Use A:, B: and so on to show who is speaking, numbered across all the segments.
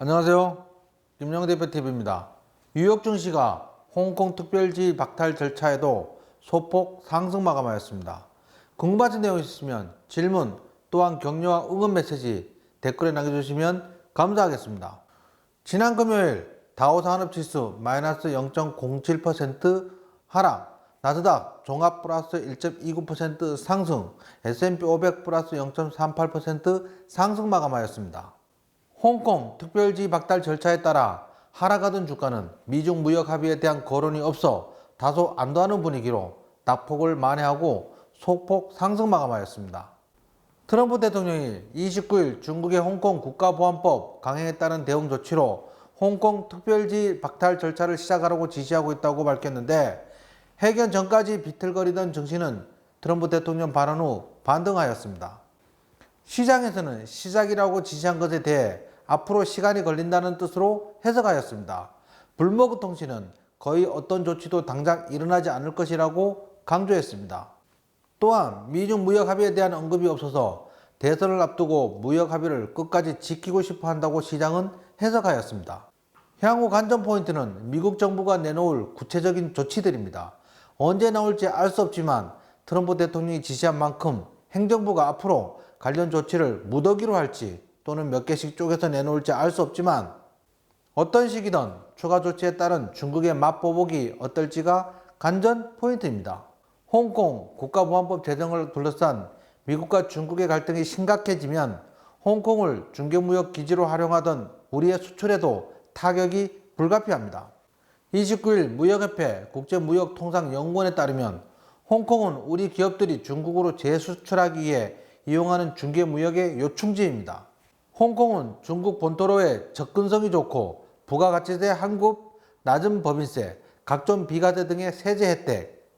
A: 안녕하세요. 김영대표TV입니다. 뉴욕 증시가 홍콩 특별지위 박탈 절차에도 소폭 상승 마감하였습니다. 궁금하신 내용 있으시면 질문 또한 격려와 응원 메시지 댓글에 남겨주시면 감사하겠습니다. 지난 금요일 다우산업지수 마이너스 0.07% 하락, 나스닥 종합 플러스 1.29% 상승, S&P 500 플러스 0.38% 상승 마감하였습니다. 홍콩 특별지위 박탈 절차에 따라 하락하던 주가는 미중 무역 합의에 대한 거론이 없어 다소 안도하는 분위기로 낙폭을 만회하고 소폭 상승 마감하였습니다. 트럼프 대통령이 29일 중국의 홍콩 국가보안법 강행에 따른 대응 조치로 홍콩 특별지위 박탈 절차를 시작하라고 지시하고 있다고 밝혔는데, 해견 전까지 비틀거리던 증시는 트럼프 대통령 발언 후 반등하였습니다. 시장에서는 시작이라고 지시한 것에 대해 앞으로 시간이 걸린다는 뜻으로 해석하였습니다. 블룸버그 통신은 거의 어떤 조치도 당장 일어나지 않을 것이라고 강조했습니다. 또한 미중 무역 합의에 대한 언급이 없어서 대선을 앞두고 무역 합의를 끝까지 지키고 싶어 한다고 시장은 해석하였습니다. 향후 관전 포인트는 미국 정부가 내놓을 구체적인 조치들입니다. 언제 나올지 알 수 없지만 트럼프 대통령이 지시한 만큼 행정부가 앞으로 관련 조치를 무더기로 할지 또는 몇 개씩 쪼개서 내놓을지 알 수 없지만 어떤 식이든 추가 조치에 따른 중국의 맛보복이 어떨지가 관전 포인트입니다. 홍콩 국가보안법 제정을 둘러싼 미국과 중국의 갈등이 심각해지면 홍콩을 중개무역 기지로 활용하던 우리의 수출에도 타격이 불가피합니다. 29일 무역협회 국제무역통상연구원에 따르면 홍콩은 우리 기업들이 중국으로 재수출하기 위해 이용하는 중개무역의 요충지입니다. 홍콩은 중국 본토로의 접근성이 좋고 부가가치세 환급, 낮은 법인세, 각종 비과세 등의 세제 혜택,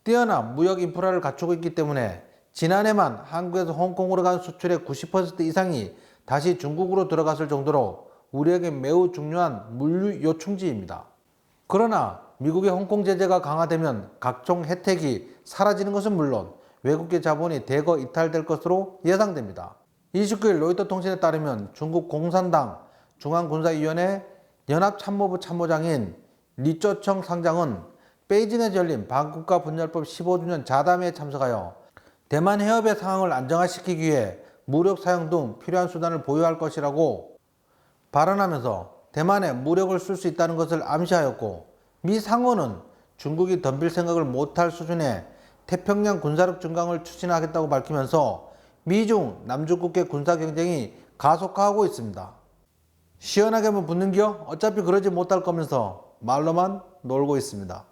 A: 뛰어난 무역 인프라를 갖추고 있기 때문에 지난해만 한국에서 홍콩으로 간 수출의 90% 이상이 다시 중국으로 들어갔을 정도로 우리에게 매우 중요한 물류 요충지입니다. 그러나 미국의 홍콩 제재가 강화되면 각종 혜택이 사라지는 것은 물론 외국계 자본이 대거 이탈될 것으로 예상됩니다. 29일 로이터 통신에 따르면 중국 공산당 중앙군사위원회 연합참모부 참모장인 리쪼청 상장은 베이징에서 열린 반국가분열법 15주년 자담회에 참석하여 대만 해협의 상황을 안정화시키기 위해 무력 사용 등 필요한 수단을 보유할 것이라고 발언하면서 대만에 무력을 쓸 수 있다는 것을 암시하였고, 미 상원은 중국이 덤빌 생각을 못할 수준의 태평양 군사력 증강을 추진하겠다고 밝히면서 미중 남중국해 군사 경쟁이 가속화하고 있습니다. 시원하게 한번 붙는겨? 어차피 그러지 못할 거면서 말로만 놀고 있습니다.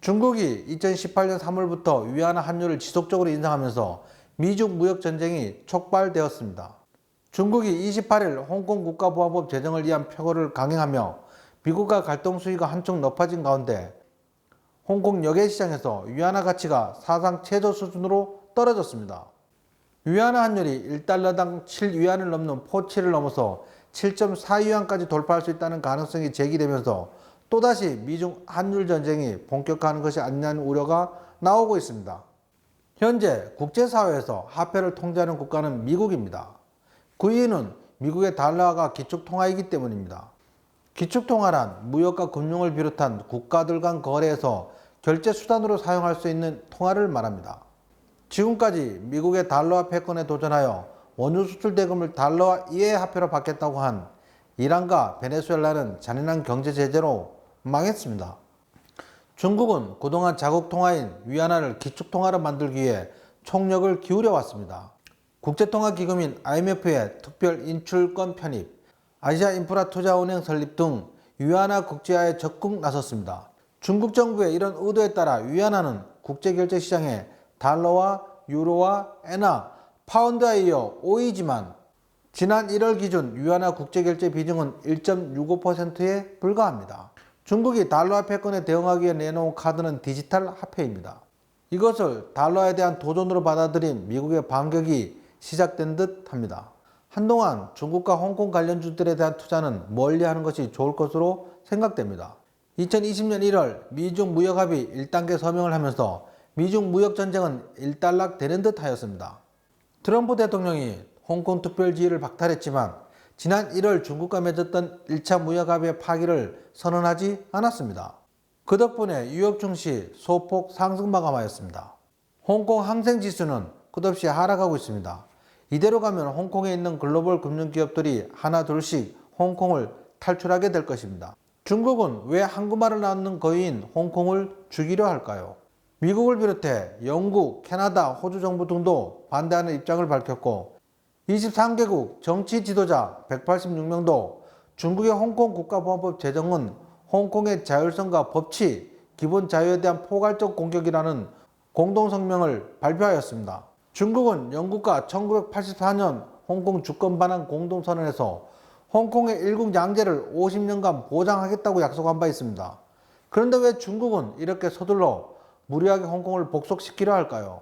A: 중국이 2018년 3월부터 위안화 환율을 지속적으로 인상하면서 미중 무역 전쟁이 촉발되었습니다. 중국이 28일 홍콩 국가보안법 제정을 위한 표고를 강행하며 미국과 갈등 수위가 한층 높아진 가운데 홍콩 여객시장에서 위안화 가치가 사상 최저 수준으로 떨어졌습니다. 위안화 환율이 1달러당 7위안을 넘는 포치를 넘어서 7.4위안까지 돌파할 수 있다는 가능성이 제기되면서 또다시 미중 환율 전쟁이 본격화하는 것이 아니냐는 우려가 나오고 있습니다. 현재 국제사회에서 화폐를 통제하는 국가는 미국입니다. 그 이유는 미국의 달러화가 기축통화이기 때문입니다. 기축통화란 무역과 금융을 비롯한 국가들 간 거래에서 결제 수단으로 사용할 수 있는 통화를 말합니다. 지금까지 미국의 달러화 패권에 도전하여 원유 수출 대금을 달러화 이하의 화폐로 받겠다고 한 이란과 베네수엘라는 잔인한 경제 제재로 망했습니다. 중국은 그동안 자국 통화인 위안화를 기축통화로 만들기 위해 총력을 기울여 왔습니다. 국제통화기금인 IMF의 특별 인출권 편입, 아시아인프라투자은행 설립 등 위안화 국제화에 적극 나섰습니다. 중국 정부의 이런 의도에 따라 위안화는 국제결제시장에 달러와 유로와 엔화, 파운드에 이어 5위지만 지난 1월 기준 위안화 국제결제 비중은 1.65%에 불과합니다. 중국이 달러화 패권에 대응하기 위해 내놓은 카드는 디지털 화폐입니다. 이것을 달러에 대한 도전으로 받아들인 미국의 반격이 시작된 듯 합니다. 한동안 중국과 홍콩 관련주들에 대한 투자는 멀리하는 것이 좋을 것으로 생각됩니다. 2020년 1월 미중 무역합의 1단계 서명을 하면서 미중 무역전쟁은 일단락되는 듯 하였습니다. 트럼프 대통령이 홍콩 특별지위를 박탈했지만 지난 1월 중국과 맺었던 1차 무역합의 파기를 선언하지 않았습니다. 그 덕분에 뉴욕 증시 소폭 상승 마감하였습니다. 홍콩 항생지수는 끝없이 하락하고 있습니다. 이대로 가면 홍콩에 있는 글로벌 금융기업들이 하나 둘씩 홍콩을 탈출하게 될 것입니다. 중국은 왜 한국말을 낳는 거위인 홍콩을 죽이려 할까요? 미국을 비롯해 영국, 캐나다, 호주 정부 등도 반대하는 입장을 밝혔고 23개국 정치 지도자 186명도 중국의 홍콩 국가보안법 제정은 홍콩의 자율성과 법치, 기본 자유에 대한 포괄적 공격이라는 공동성명을 발표하였습니다. 중국은 영국과 1984년 홍콩 주권 반환 공동선언에서 홍콩의 일국 양제를 50년간 보장하겠다고 약속한 바 있습니다. 그런데 왜 중국은 이렇게 서둘러 무리하게 홍콩을 복속시키려 할까요?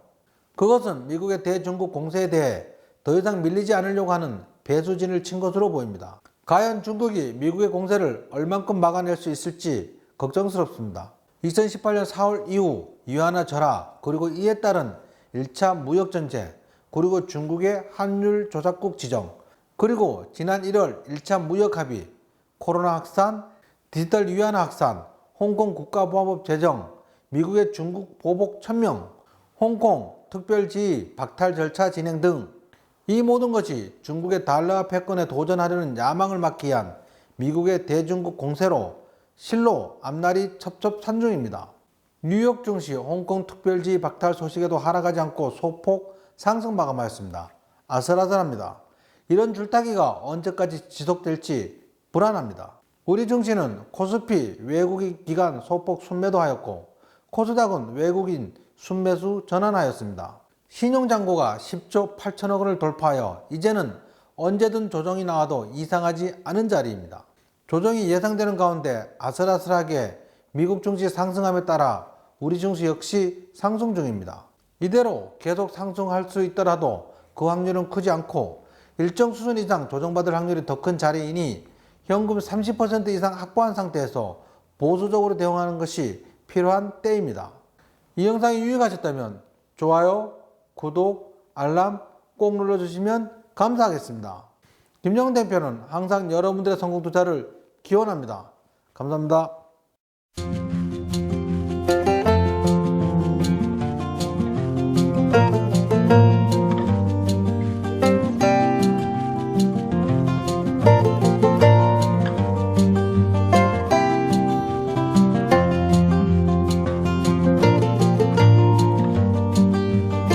A: 그것은 미국의 대중국 공세에 대해 더 이상 밀리지 않으려고 하는 배수진을 친 것으로 보입니다. 과연 중국이 미국의 공세를 얼만큼 막아낼 수 있을지 걱정스럽습니다. 2018년 4월 이후 위안화 절하, 그리고 이에 따른 1차 무역전쟁, 그리고 중국의 환율 조작국 지정, 그리고 지난 1월 1차 무역합의, 코로나 확산, 디지털 위안화 확산, 홍콩 국가보안법 제정, 미국의 중국 보복 천명, 홍콩 특별지위 박탈 절차 진행 등 이 모든 것이 중국의 달러화 패권에 도전하려는 야망을 막기 위한 미국의 대중국 공세로 실로 앞날이 첩첩산중입니다. 뉴욕 증시 홍콩 특별지위 박탈 소식에도 하락하지 않고 소폭 상승 마감하였습니다. 아슬아슬합니다. 이런 줄타기가 언제까지 지속될지 불안합니다. 우리 증시는 코스피 외국인 기관 소폭 순매도하였고 코스닥은 외국인 순매수 전환하였습니다. 신용잔고가 10조 8천억 원을 돌파하여 이제는 언제든 조정이 나와도 이상하지 않은 자리입니다. 조정이 예상되는 가운데 아슬아슬하게 미국 증시 상승함에 따라 우리 증시 역시 상승 중입니다. 이대로 계속 상승할 수 있더라도 그 확률은 크지 않고 일정 수준 이상 조정받을 확률이 더 큰 자리이니 현금 30% 이상 확보한 상태에서 보수적으로 대응하는 것이 필요한 때입니다. 이 영상이 유익하셨다면 좋아요, 구독, 알람 꼭 눌러주시면 감사하겠습니다. 김영훈 대표는 항상 여러분들의 성공 투자를 기원합니다. 감사합니다.